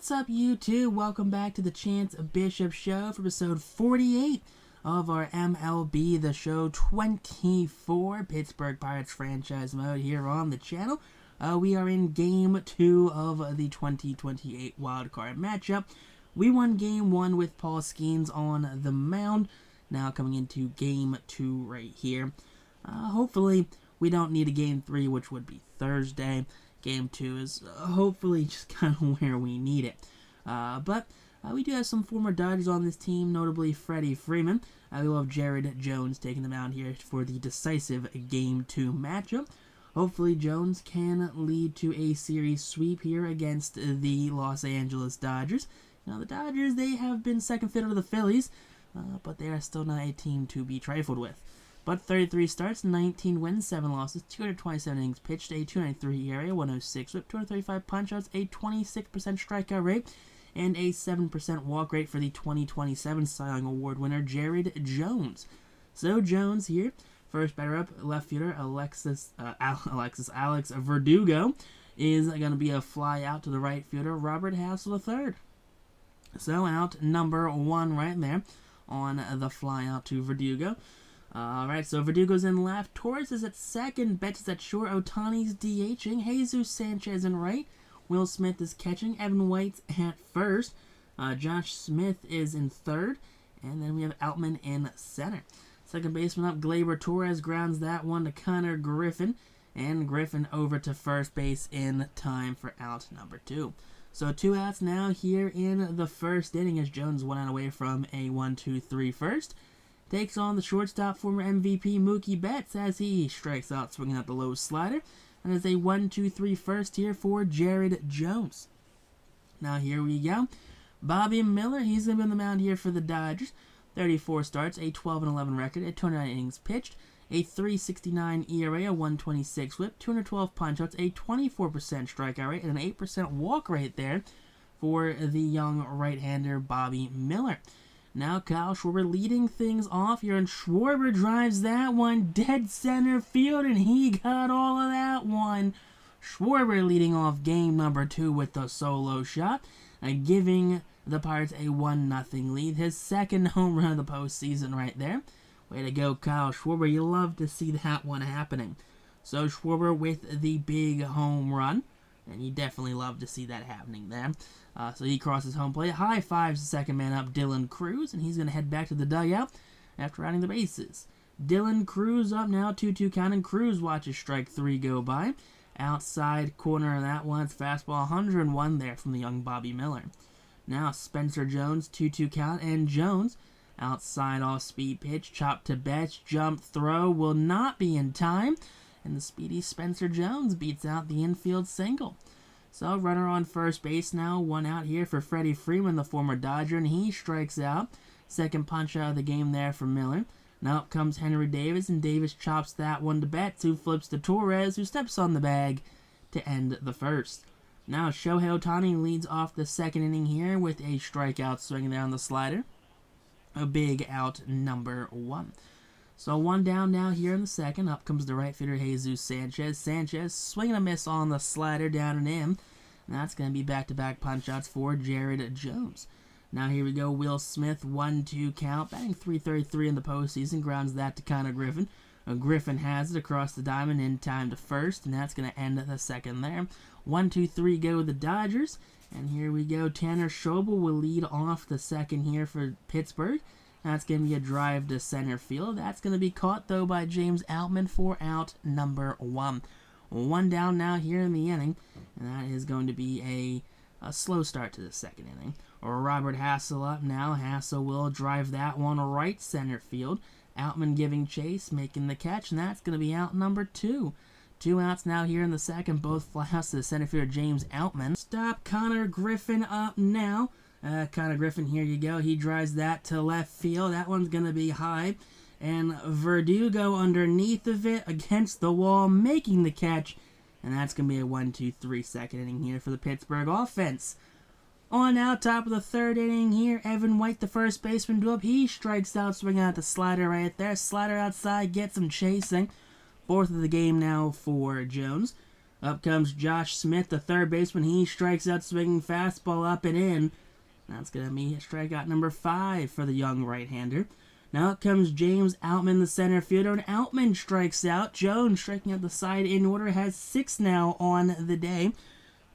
What's up, YouTube? Welcome back to the Chance Bishop Show for episode 48 of our MLB The Show 24 Pittsburgh Pirates franchise mode here on the channel. We are in Game 2 of the 2028 wildcard matchup. We won Game 1 with Paul Skeens on the mound. Now coming into Game 2 right here. Hopefully we don't need a Game 3, which would be Thursday. Game 2 is hopefully just kind of where we need it. But we do have some former Dodgers on this team, notably Freddie Freeman. We will have Jared Jones taking them out here for the decisive Game 2 matchup. Hopefully Jones can lead to a series sweep here against the Los Angeles Dodgers. Now the Dodgers, they have been second fiddle to the Phillies, but they are still not a team to be trifled with. But 33 starts, 19 wins, 7 losses, 227 innings pitched, a 293 ERA, 106 whip, 235 punch-outs, a 26% strikeout rate, and a 7% walk rate for the 2027 Cy Young Award winner, Jared Jones. So Jones here, first batter up, left fielder Alex Verdugo is going to be a fly out to the right fielder, Robert Hassel III. So out number 1 right there on the fly out to Verdugo. Alright, so Verdugo's in left, Torres is at second, Betts is at short, Ohtani's DHing, Jesus Sanchez in right, Will Smith is catching, Evan White's at first, Josh Smith is in third, and then we have Outman in center. Second baseman up, Gleyber Torres grounds that one to Connor Griffin, and Griffin over to first base in time for out number 2. So 2 outs now here in the first inning as Jones 1 out away from a 1-2-3 first. Takes on the shortstop, former MVP Mookie Betts, as he strikes out swinging out the low slider. And it's a 1-2-3 first here for Jared Jones. Now here we go. Bobby Miller, he's going to be on the mound here for the Dodgers. 34 starts, a 12-11 record, a 29 innings pitched, a 3.69 ERA, a 1.26 whip, 212 punch-outs, a 24% strikeout rate, and an 8% walk rate there for the young right-hander Bobby Miller. Now Kyle Schwarber leading things off here, and Schwarber drives that one dead center field, and he got all of that one. Schwarber leading off game number 2 with the solo shot, giving the Pirates a 1-0 lead. His second home run of the postseason right there. Way to go, Kyle Schwarber. You love to see that one happening. So Schwarber with the big home run. And you definitely love to see that happening there. So he crosses home plate. High fives the second man up, Dylan Cruz. And he's going to head back to the dugout after rounding the bases. Dylan Cruz up now, 2-2 count. And Cruz watches strike 3 go by. Outside corner of that one. It's fastball 101 there from the young Bobby Miller. Now Spencer Jones, 2-2 count. And Jones, outside off-speed pitch. Chop to Betts. Jump throw will not be in time. And the speedy Spencer Jones beats out the infield single. So runner on first base now, 1 out here for Freddie Freeman, the former Dodger, and he strikes out. Second punch out of the game there for Miller. Now up comes Henry Davis, and Davis chops that one to Betts, who flips to Torres, who steps on the bag to end the first. Now Shohei Ohtani leads off the second inning here with a strikeout swing there on the slider. A big out number 1. So 1 down now here in the second. Up comes the right fielder, Jesus Sanchez. Sanchez swinging a miss on the slider down and in. And that's going to be back-to-back punch-outs for Jared Jones. Now here we go. Will Smith, 1-2 count. Batting .333 in the postseason. Grounds that to Connor Griffin. Griffin has it across the diamond in time to first. And that's going to end the second there. 1-2-3 go the Dodgers. And here we go. Tanner Schobel will lead off the second here for Pittsburgh. That's going to be a drive to center field. That's going to be caught, though, by James Outman for out number 1. 1 down now here in the inning, and that is going to be a slow start to the second inning. Robert Hassel up now. Hassel will drive that one right center field. Outman giving chase, making the catch, and that's going to be out number 2. 2 outs now here in the second, both fly outs to the center fielder James Outman. Stop Connor Griffin up now. Connor Griffin, here you go. He drives that to left field. That one's going to be high. And Verdugo underneath of it against the wall, making the catch. And that's going to be a 1-2-3 second inning here for the Pittsburgh offense. On out, top of the third inning here, Evan White, the first baseman, due up. He strikes out, swinging out the slider right there. Slider outside, gets him chasing. 4th of the game now for Jones. Up comes Josh Smith, the third baseman. He strikes out swinging fastball up and in. That's going to be strikeout number 5 for the young right-hander. Now up comes James Outman, the center fielder, and Outman strikes out. Jones striking out the side in order, has 6 now on the day,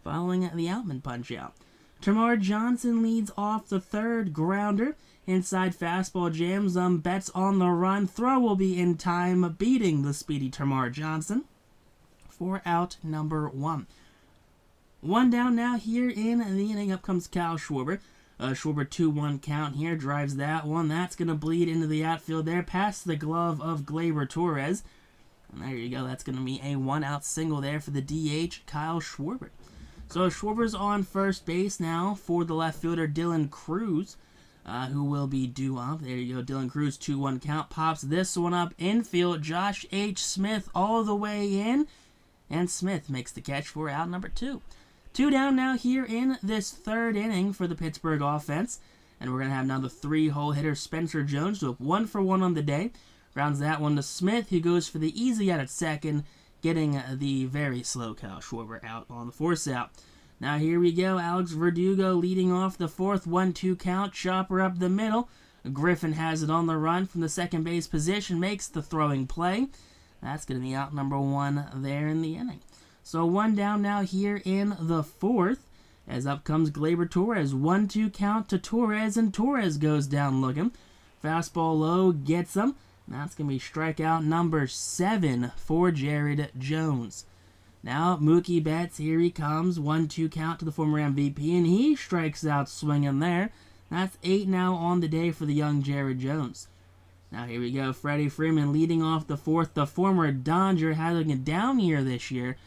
following the Outman punch-out. Tamar Johnson leads off the third, grounder. Inside fastball jams, Betts on the run. Throw will be in time, beating the speedy Tamar Johnson for out number 1. 1 down now here in the inning. Up comes Kyle Schwarber. Schwarber 2-1 count here, drives that one. That's going to bleed into the outfield there, past the glove of Gleyber Torres. And there you go. That's going to be a 1-out single there for the DH, Kyle Schwarber. So Schwarber's on first base now for the left fielder, Dylan Cruz, who will be due up. There you go. Dylan Cruz, 2-1 count. Pops this one up infield. Josh H. Smith all the way in. And Smith makes the catch for out number 2. 2 down now here in this third inning for the Pittsburgh offense. And we're going to have now the 3-hole hitter Spencer Jones to 1 for 1 on the day. Grounds that one to Smith, who goes for the easy out at second, getting the very slow Kyle Schwarber out on the force out. Now here we go. Alex Verdugo leading off the fourth, 1-2 count. Chopper up the middle. Griffin has it on the run from the second base position, makes the throwing play. That's going to be out number 1 there in the inning. So 1 down now here in the fourth, as up comes Gleyber Torres. 1-2 count to Torres, and Torres goes down looking. Fastball low, gets him. That's going to be strikeout number 7 for Jared Jones. Now Mookie Betts, here he comes. 1-2 count to the former MVP, and he strikes out swinging there. That's 8 now on the day for the young Jared Jones. Now here we go. Freddie Freeman leading off the fourth. The former Dodger having a down year this year.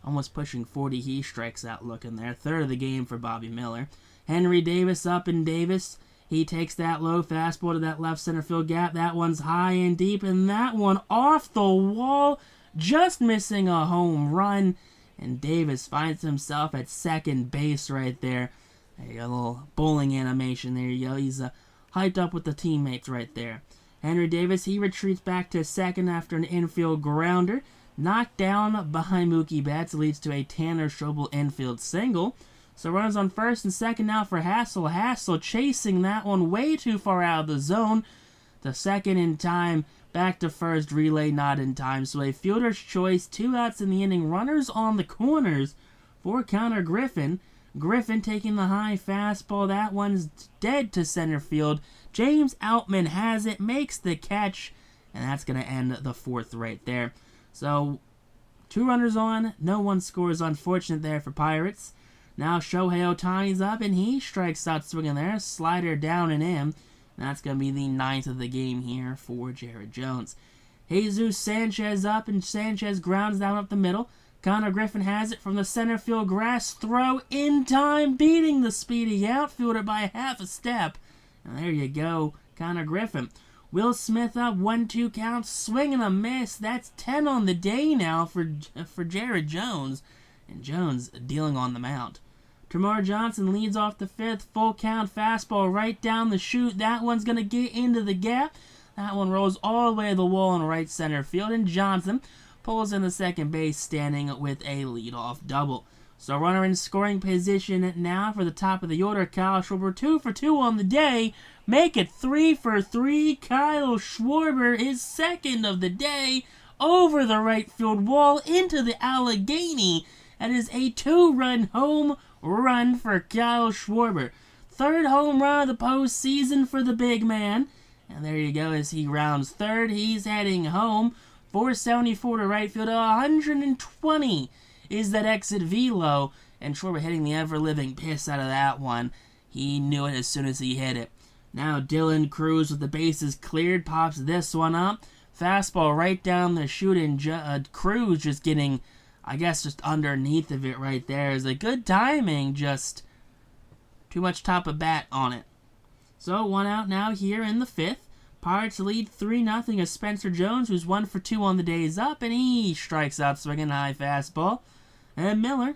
Almost pushing 40. He strikes out looking there. Third of the game for Bobby Miller. Henry Davis up in Davis. He takes that low fastball to that left center field gap. That one's high and deep, and that one off the wall, just missing a home run. And Davis finds himself at second base right there. There you go, a little bowling animation. There you go. He's hyped up with the teammates right there. Henry Davis, he retreats back to second after an infield grounder. Knocked down behind Mookie Betts, leads to a Tanner Strobel infield single. So runners on first and second now for Hassel. Hassel chasing that one way too far out of the zone. The second in time, back to first, relay not in time. So a fielder's choice, 2 outs in the inning. Runners on the corners for Connor Griffin. Griffin taking the high fastball. That one's dead to center field. James Outman has it, makes the catch, and that's going to end the fourth right there. So 2 runners on, no one scores. Unfortunate there for Pirates. Now Shohei Ohtani's up, and he strikes out swinging there. Slider down and in. That's going to be the 9th of the game here for Jared Jones. Jesus Sanchez up, and Sanchez grounds down up the middle. Connor Griffin has it from the center field grass. Throw in time, beating the speedy outfielder by half a step. And there you go, Connor Griffin. Will Smith up, 1-2 count, swing and a miss. That's 10 on the day now for Jared Jones. And Jones dealing on the mound. Tamar Johnson leads off the fifth, full count, fastball right down the chute. That one's going to get into the gap. That one rolls all the way to the wall in right center field. And Johnson pulls in the second base, standing with a leadoff double. So runner in scoring position now for the top of the order. Kyle Schwarber 2 for 2 on the day. Make it 3 for 3. Kyle Schwarber is second of the day over the right field wall into the Allegheny. That is a 2-run home run for Kyle Schwarber. 3rd home run of the postseason for the big man. And there you go, as he rounds third. He's heading home. 474 to right field. 120 is that exit velo. And Schwarber hitting the ever-living piss out of that one. He knew it as soon as he hit it. Now Dylan Cruz with the bases cleared. Pops this one up. Fastball right down the chute. And Cruz just getting, I guess, just underneath of it right there. Is a good timing. Just too much top of bat on it. So 1 out now here in the 5th. Pirates lead 3-0 as Spencer Jones, who's 1 for 2 on the day, is up, and he strikes out swinging a high fastball. And Miller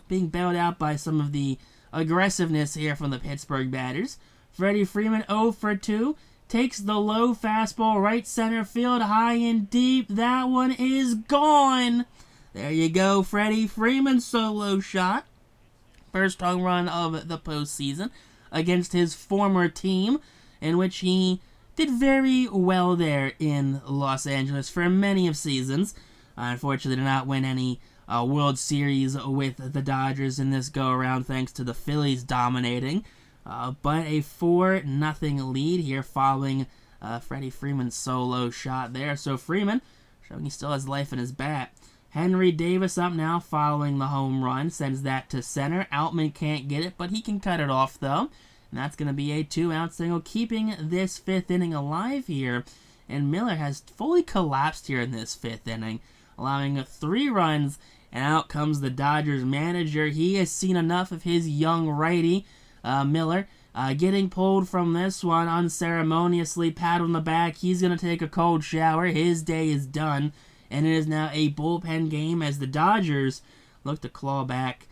being bailed out by some of the aggressiveness here from the Pittsburgh batters. Freddie Freeman 0 for 2. Takes the low fastball right center field, high and deep. That one is gone. There you go, Freddie Freeman solo shot. First home run of the postseason against his former team, in which he did very well there in Los Angeles for many of seasons. Unfortunately, did not win any World Series with the Dodgers in this go-around, thanks to the Phillies dominating. But a 4-0 lead here following Freddie Freeman's solo shot there. So Freeman showing he still has life in his bat. Henry Davis up now following the home run. Sends that to center. Outman can't get it, but he can cut it off, though. And that's going to be a 2-out single, keeping this 5th inning alive here. And Miller has fully collapsed here in this 5th inning, allowing 3 runs. And out comes the Dodgers manager. He has seen enough of his young righty, Miller, getting pulled from this one unceremoniously, pat on the back. He's going to take a cold shower. His day is done. And it is now a bullpen game as the Dodgers look to claw back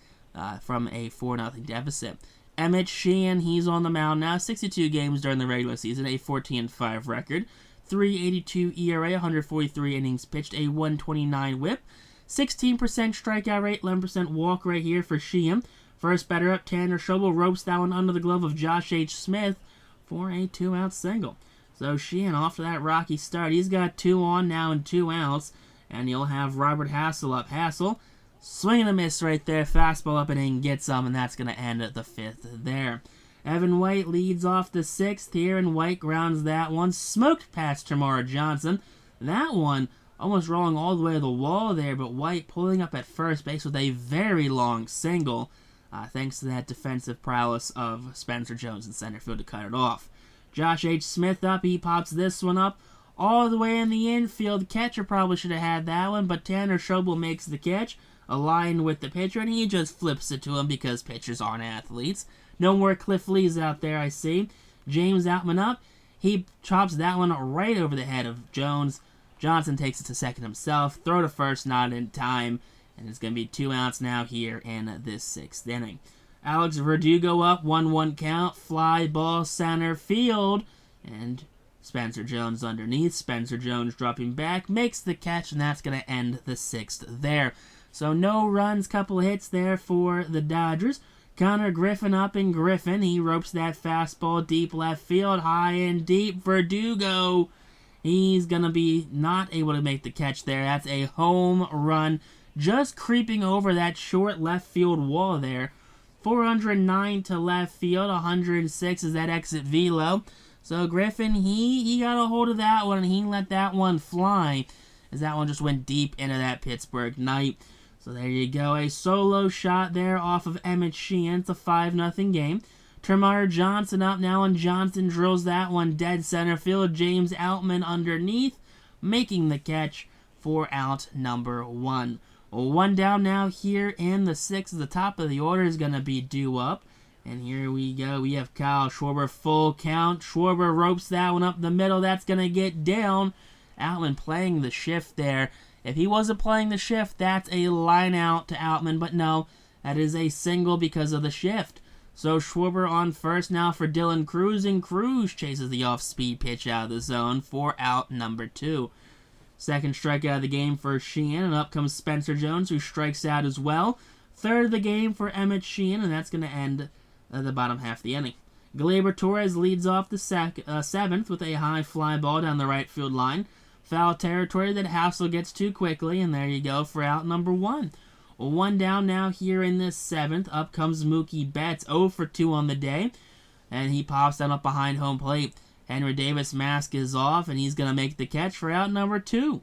from a 4-0 deficit. Emmett Sheehan, he's on the mound now. 62 games during the regular season, a 14-5 record. 3.82 ERA, 143 innings pitched, a 129 whip. 16% strikeout rate, 11% walk rate here for Sheehan. First batter up, Tanner Schobel ropes that one under the glove of Josh H. Smith for a 2-out single. So Sheehan, off to that rocky start, he's got 2 on now and 2 outs. And you'll have Robert Hassell up. Hassell, swing and a miss right there. Fastball up and in, gets some, and that's going to end at the 5th there. Evan White leads off the 6th here, and White grounds that one. Smoked past Tamara Johnson. That one almost rolling all the way to the wall there, but White pulling up at first base with a very long single, thanks to that defensive prowess of Spencer Jones in center field to cut it off. Josh H. Smith up. He pops this one up all the way in the infield. Catcher probably should have had that one, but Tanner Schobel makes the catch, aligned with the pitcher, and he just flips it to him because pitchers aren't athletes. No more Cliff Lees out there, I see. James Outman up. He chops that one right over the head of Jones. Johnson takes it to second himself. Throw to first, not in time. And it's going to be 2 outs now here in this 6th inning. Alex Verdugo up, 1-1 count. Fly ball center field. And Spencer Jones underneath. Spencer Jones dropping back, makes the catch, and that's going to end the 6th there. So no runs, couple hits there for the Dodgers. Connor Griffin up in Griffin. He ropes that fastball deep left field, high and deep. Verdugo, he's going to be not able to make the catch there. That's a home run, just creeping over that short left field wall there. 409 to left field, 106 is that exit velo. So Griffin, he got a hold of that one, and he let that one fly, as that one just went deep into that Pittsburgh night. So there you go, a solo shot there off of Emmett Sheehan. It's a 5-0 game. Termarr Johnson up now, and Johnson drills that one dead center field. James Outman underneath, making the catch for out number 1. 1 down now here in the 6th. The top of the order is going to be due up. And here we go. We have Kyle Schwarber, full count. Schwarber ropes that one up the middle. That's going to get down. Outman playing the shift there. If he wasn't playing the shift, that's a line out to Outman. But no, that is a single because of the shift. So Schwarber on first now for Dylan Cruz. And Cruz chases the off-speed pitch out of the zone for out number 2. Second strikeout of the game for Sheehan. And up comes Spencer Jones, who strikes out as well. Third of the game for Emmett Sheehan. And that's going to end the bottom half of the inning. Gleyber Torres leads off the 7th with a high fly ball down the right field line. Foul territory that Hassell gets to quickly, and there you go for out number 1. 1 down now here in this 7th. Up comes Mookie Betts, 0 for 2 on the day, and he pops that up behind home plate. Henry Davis' mask is off, and he's going to make the catch for out number 2.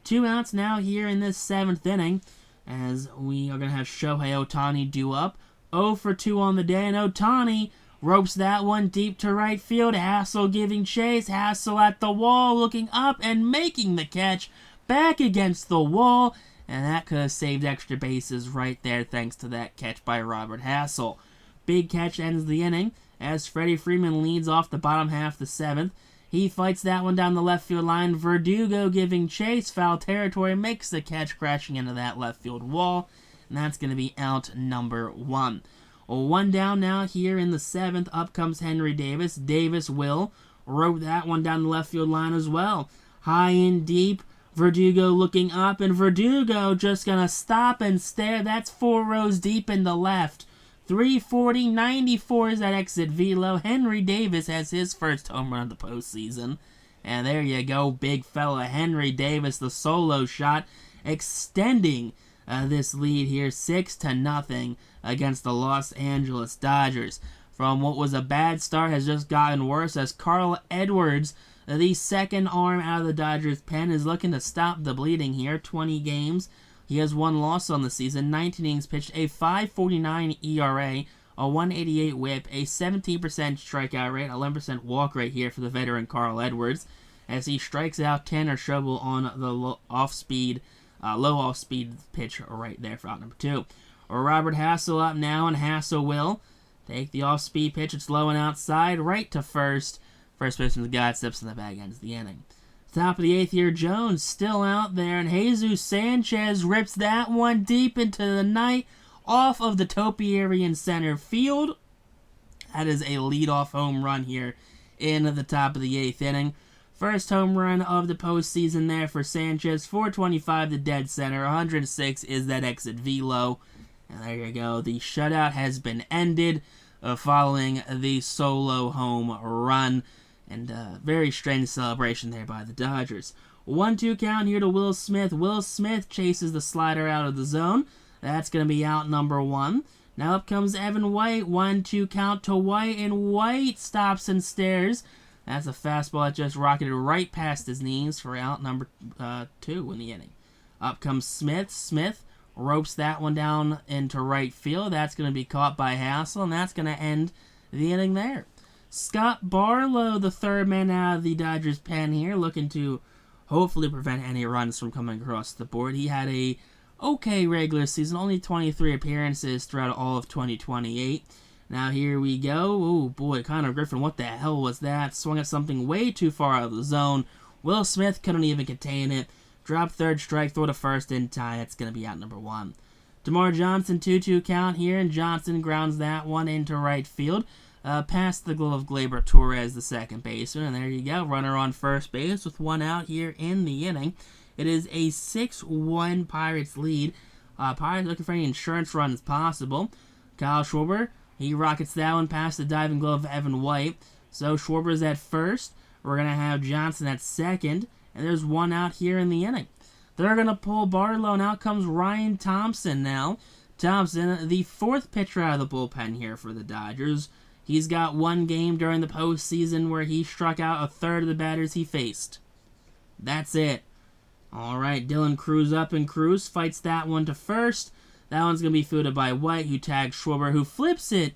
2 outs now here in this 7th inning, as we are going to have Shohei Ohtani due up. 0 for 2 on the day, and Ohtani ropes that one deep to right field. Hassell giving chase. Hassell at the wall, looking up and making the catch. Back against the wall, and that could have saved extra bases right there thanks to that catch by Robert Hassell. Big catch ends the inning as Freddie Freeman leads off the bottom half of the 7th. He fights that one down the left field line. Verdugo giving chase. Foul territory, makes the catch, crashing into that left field wall. And that's going to be out number 1. 1 down now here in the 7th. Up comes Henry Davis. Davis will rope that one down the left field line as well. High and deep. Verdugo looking up, and Verdugo just going to stop and stare. That's 4 rows deep in the left. 340, 94 is that exit velo. Henry Davis has his first home run of the postseason. And there you go, big fella. Henry Davis, the solo shot, extending this lead here 6-0 against the Los Angeles Dodgers. From what was a bad start has just gotten worse as Carl Edwards, the second arm out of the Dodgers pen, is looking to stop the bleeding here. 20 games. He has 1 loss on the season, 19 innings pitched, a 5.49 ERA, a 188 whip, a 17% strikeout rate, 11% walk rate here for the veteran Carl Edwards, as he strikes out Tanner Schobel on the low off-speed pitch right there for out number 2. Robert Hassel up now, and Hassel will take the off-speed pitch. It's low and outside, right to first. First baseman's guy steps in the bag, ends the inning. Top of the 8th here, Jones still out there, and Jesus Sanchez rips that one deep into the night off of the topiary in center field. That is a leadoff home run here in the top of the 8th inning. First home run of the postseason there for Sanchez. 425 to dead center. 106 is that exit velo. And there you go. The shutout has been ended following the solo home run. And very strange celebration there by the Dodgers. 1-2 count here to Will Smith. Will Smith chases the slider out of the zone. That's going to be out number 1. Now up comes Evan White. 1-2 count to White, and White stops and stares. That's a fastball that just rocketed right past his knees for out number 2 in the inning. Up comes Smith. Smith ropes that one down into right field. That's going to be caught by Hassel, and that's going to end the inning there. Scott Barlow, the third man out of the Dodgers pen here, looking to hopefully prevent any runs from coming across the board. He had a okay regular season, only 23 appearances throughout all of 2028. Now here we go. Oh boy, Connor Griffin, what the hell was that? Swung at something way too far out of the zone. Will Smith couldn't even contain it. Drop third strike, throw to first in tie. It's going to be out number 1. DeMar Johnson, 2-2 count here, and Johnson grounds that one into right field. Past the glove of Gleyber Torres, the second baseman, and there you go. Runner on first base with 1 out here in the inning. It is a 6-1 Pirates lead. Pirates looking for any insurance runs possible. Kyle Schwarber, he rockets that one past the diving glove of Evan White. So Schwarber's at first. We're going to have Johnson at second, and there's 1 out here in the inning. They're going to pull Barlow, and out comes Ryan Thompson now. Thompson, the 4th pitcher out of the bullpen here for the Dodgers. He's got 1 game during the postseason where he struck out a third of the batters he faced. That's it. All right, Dylan Cruz up, and Cruz fights that one to first. That one's going to be fielded by White, who tags Schwarber, who flips it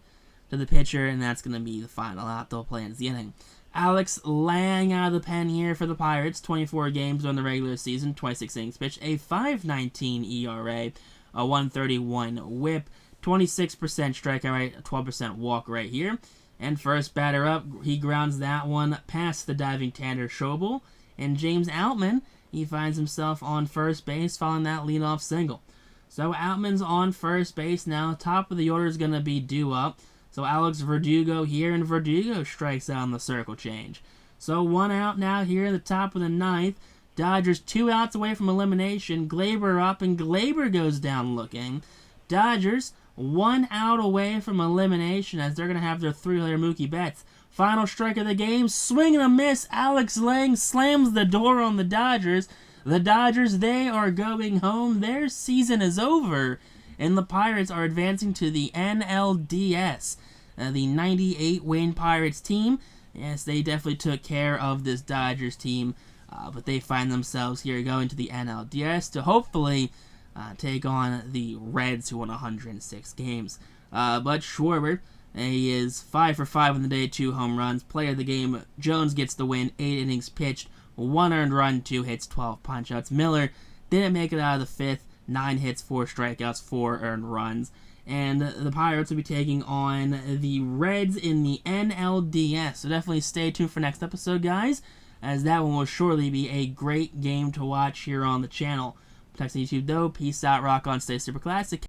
to the pitcher, and that's going to be the final out. They'll play into the inning. Alex Lang out of the pen here for the Pirates. 24 games during the regular season, 26 innings pitched, a 5.19 ERA, a 131 whip, 26% strikeout rate, a 12% walk rate here. And first batter up, he grounds that one past the diving Tanner Schobel. And James Outman, he finds himself on first base following that leadoff single. So Outman's on first base now. Top of the order is going to be due up. So Alex Verdugo here, and Verdugo strikes out on the circle change. So 1 out now here in the top of the 9th. Dodgers 2 outs away from elimination. Gleyber up, and Gleyber goes down looking. Dodgers 1 out away from elimination as they're going to have their 3-layer Mookie Betts. Final strike of the game, swing and a miss. Alex Lang slams the door on the Dodgers. The Dodgers, they are going home. Their season is over. And the Pirates are advancing to the NLDS. The 98-win Pirates team. Yes, they definitely took care of this Dodgers team. But they find themselves here going to the NLDS to hopefully take on the Reds, who won 106 games. But Schwarber, he is 5 for 5 on the day, 2 home runs. Player of the game, Jones gets the win, 8 innings pitched, 1 earned run, 2 hits, 12 punch-outs. Miller didn't make it out of the 5th, 9 hits, 4 strikeouts, 4 earned runs. And the Pirates will be taking on the Reds in the NLDS. So definitely stay tuned for next episode, guys, as that one will surely be a great game to watch here on the channel. Text on YouTube, though. Peace out, rock on, stay super classic.